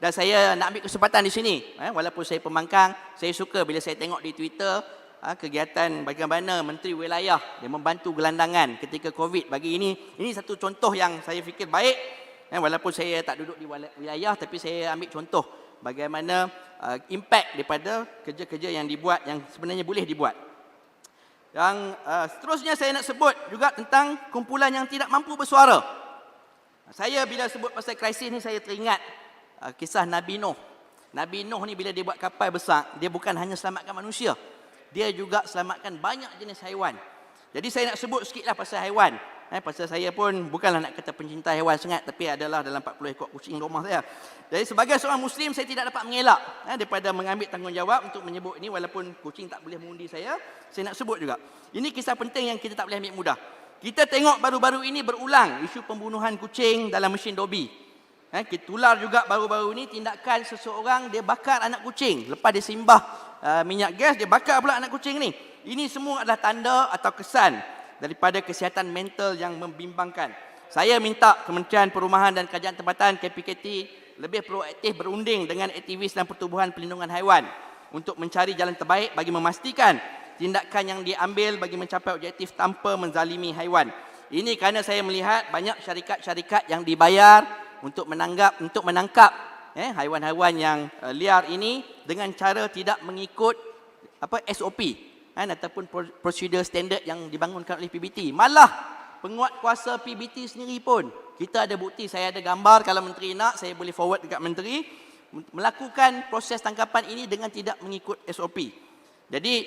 Dan saya nak ambil kesempatan di sini, walaupun saya pembangkang, saya suka bila saya tengok di Twitter kegiatan bagaimana Menteri Wilayah dia membantu gelandangan ketika COVID. Bagi ini satu contoh yang saya fikir baik, walaupun saya tak duduk di wilayah, tapi saya ambil contoh bagaimana impact daripada kerja-kerja yang dibuat, yang sebenarnya boleh dibuat. Yang seterusnya saya nak sebut juga tentang kumpulan yang tidak mampu bersuara. Saya bila sebut pasal krisis ni, saya teringat kisah Nabi Nuh. Nabi Nuh ni bila dia buat kapal besar, dia bukan hanya selamatkan manusia, dia juga selamatkan banyak jenis haiwan. Jadi saya nak sebut sikitlah pasal haiwan. Pasal saya pun bukanlah nak kata pencinta haiwan sangat, tapi adalah dalam 40 ekor kucing rumah saya. Jadi sebagai seorang Muslim, saya tidak dapat mengelak daripada mengambil tanggungjawab untuk menyebut ini, walaupun kucing tak boleh mengundi saya nak sebut juga. Ini kisah penting yang kita tak boleh ambil mudah. Kita tengok baru-baru ini berulang isu pembunuhan kucing dalam mesin Dobi. Kita tular juga baru-baru ini tindakan seseorang, dia bakar anak kucing. Lepas dia simbah minyak gas, dia bakar pula anak kucing ni. Ini semua adalah tanda atau kesan daripada kesihatan mental yang membimbangkan. Saya minta Kementerian Perumahan dan Kerajaan Tempatan KPKT lebih proaktif berunding dengan aktivis dan pertubuhan pelindungan haiwan untuk mencari jalan terbaik bagi memastikan tindakan yang diambil bagi mencapai objektif tanpa menzalimi haiwan. Ini kerana saya melihat banyak syarikat-syarikat yang dibayar untuk menangkap haiwan-haiwan yang liar ini dengan cara tidak mengikut SOP. Ataupun prosedur standard yang dibangunkan oleh PBT. Malah penguat kuasa PBT sendiri pun, kita ada bukti, saya ada gambar, kalau menteri nak saya boleh forward dekat menteri, melakukan proses tangkapan ini dengan tidak mengikut SOP. Jadi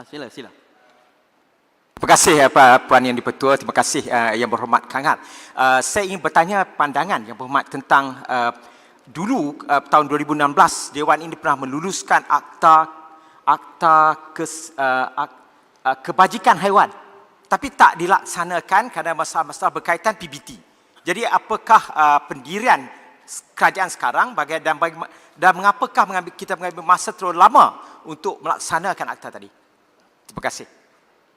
sila. Terima kasih Puan Yang di-Pertua, terima kasih Yang Berhormat Kang Had. Saya ingin bertanya pandangan Yang Berhormat tentang dulu tahun 2016 Dewan ini pernah meluluskan akta kebajikan haiwan, tapi tak dilaksanakan kerana masalah-masalah berkaitan PBT. Jadi apakah pendirian kerajaan sekarang dan mengapakah kita mengambil masa terlalu lama untuk melaksanakan akta tadi? Terima kasih.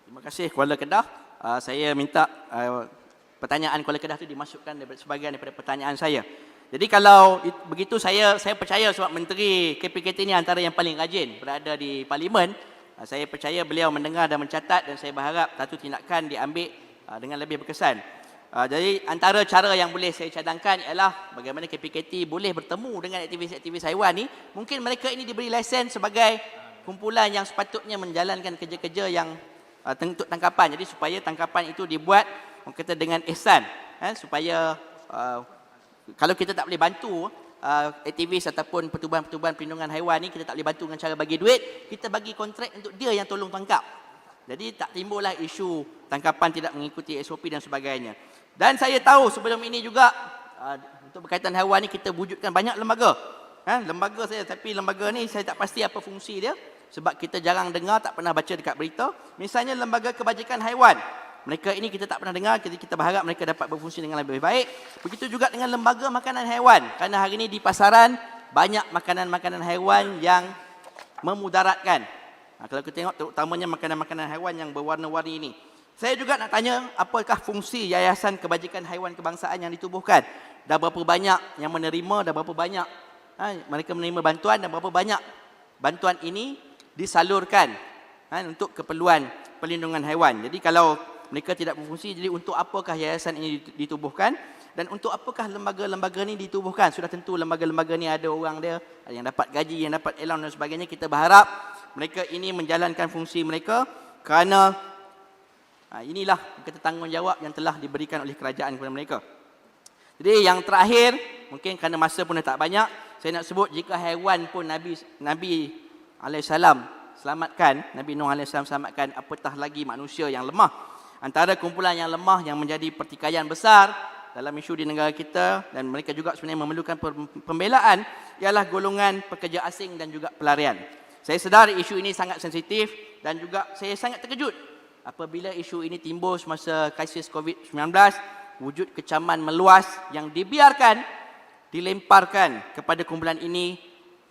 Terima kasih Kuala Kedah. Saya minta pertanyaan Kuala Kedah itu dimasukkan sebahagian daripada pertanyaan saya. Jadi kalau begitu, saya percaya sebab Menteri KPKT ini antara yang paling rajin berada di Parlimen. Saya percaya beliau mendengar dan mencatat, dan saya berharap satu tindakan diambil dengan lebih berkesan. Jadi antara cara yang boleh saya cadangkan ialah bagaimana KPKT boleh bertemu dengan aktivis-aktivis haiwan ni. Mungkin mereka ini diberi lesen sebagai kumpulan yang sepatutnya menjalankan kerja-kerja yang untuk tangkapan. Jadi supaya tangkapan itu dibuat kata dengan ihsan, supaya kalau kita tak boleh bantu aktivis ataupun pertubuhan-pertubuhan perlindungan haiwan ni, kita tak boleh bantu dengan cara bagi duit, kita bagi kontrak untuk dia yang tolong tangkap. Jadi tak timbullah isu tangkapan tidak mengikuti SOP dan sebagainya. Dan saya tahu sebelum ini juga untuk berkaitan haiwan ni kita wujudkan banyak lembaga. Lembaga saya, tapi lembaga ni saya tak pasti apa fungsi dia, sebab kita jarang dengar, tak pernah baca dekat berita. Misalnya lembaga kebajikan haiwan. Mereka ini kita tak pernah dengar, kita berharap mereka dapat berfungsi dengan lebih baik. Begitu juga dengan lembaga makanan haiwan. Kerana hari ini di pasaran banyak makanan-makanan haiwan yang memudaratkan. Kalau kita tengok terutamanya makanan-makanan haiwan yang berwarna-warni ini. Saya juga nak tanya, apakah fungsi Yayasan Kebajikan Haiwan Kebangsaan yang ditubuhkan? Dah berapa banyak yang menerima, dah berapa banyak mereka menerima bantuan, dan berapa banyak bantuan ini disalurkan untuk keperluan perlindungan haiwan. Jadi kalau mereka tidak berfungsi, jadi untuk apakah yayasan ini ditubuhkan dan untuk apakah lembaga-lembaga ini ditubuhkan? Sudah tentu lembaga-lembaga ini ada orang dia yang dapat gaji, yang dapat allowance dan sebagainya. Kita berharap mereka ini menjalankan fungsi mereka kerana inilah kata tanggungjawab yang telah diberikan oleh kerajaan kepada mereka. Jadi yang terakhir, mungkin kerana masa pun dah tak banyak, saya nak sebut jika haiwan pun Nabi AS selamatkan, Nabi Nuh AS selamatkan, apatah lagi manusia yang lemah. Antara kumpulan yang lemah yang menjadi pertikaian besar dalam isu di negara kita, dan mereka juga sebenarnya memerlukan pembelaan, ialah golongan pekerja asing dan juga pelarian. Saya sedar isu ini sangat sensitif, dan juga saya sangat terkejut apabila isu ini timbul semasa krisis COVID-19, wujud kecaman meluas yang dibiarkan, dilemparkan kepada kumpulan ini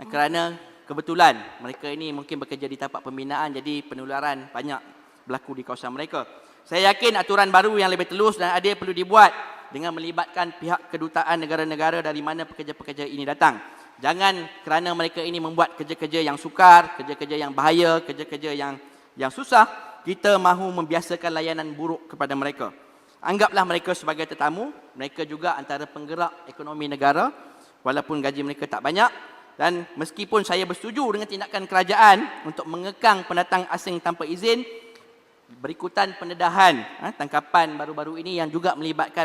kerana kebetulan mereka ini mungkin bekerja di tapak pembinaan, jadi penularan banyak berlaku di kawasan mereka. Saya yakin aturan baru yang lebih telus dan adil perlu dibuat dengan melibatkan pihak kedutaan negara-negara dari mana pekerja-pekerja ini datang. Jangan kerana mereka ini membuat kerja-kerja yang sukar, kerja-kerja yang bahaya, kerja-kerja yang susah, kita mahu membiasakan layanan buruk kepada mereka. Anggaplah mereka sebagai tetamu, mereka juga antara penggerak ekonomi negara, walaupun gaji mereka tak banyak. Dan meskipun saya bersetuju dengan tindakan kerajaan untuk mengekang pendatang asing tanpa izin, berikutan pendedahan tangkapan baru-baru ini yang juga melibatkan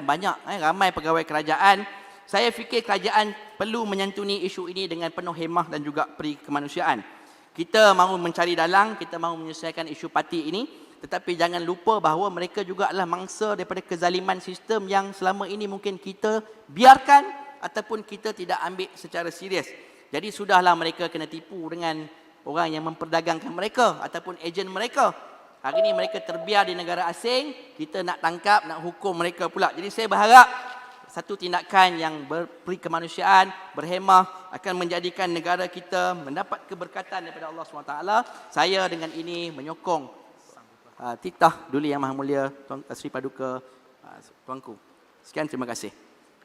ramai pegawai kerajaan, saya fikir kerajaan perlu menyantuni isu ini dengan penuh hemah dan juga peri kemanusiaan. Kita mahu mencari dalang, kita mahu menyelesaikan isu parti ini, tetapi jangan lupa bahawa mereka juga adalah mangsa daripada kezaliman sistem yang selama ini mungkin kita biarkan ataupun kita tidak ambil secara serius. Jadi sudahlah mereka kena tipu dengan orang yang memperdagangkan mereka ataupun ejen mereka. Hari ini mereka terbiar di negara asing, kita nak tangkap, nak hukum mereka pula. Jadi saya berharap satu tindakan yang berperi kemanusiaan, berhemah akan menjadikan negara kita mendapat keberkatan daripada Allah SWT. Saya dengan ini menyokong titah Duli Yang Maha Mulia Tuan Sri Paduka Tuanku. Sekian, terima kasih.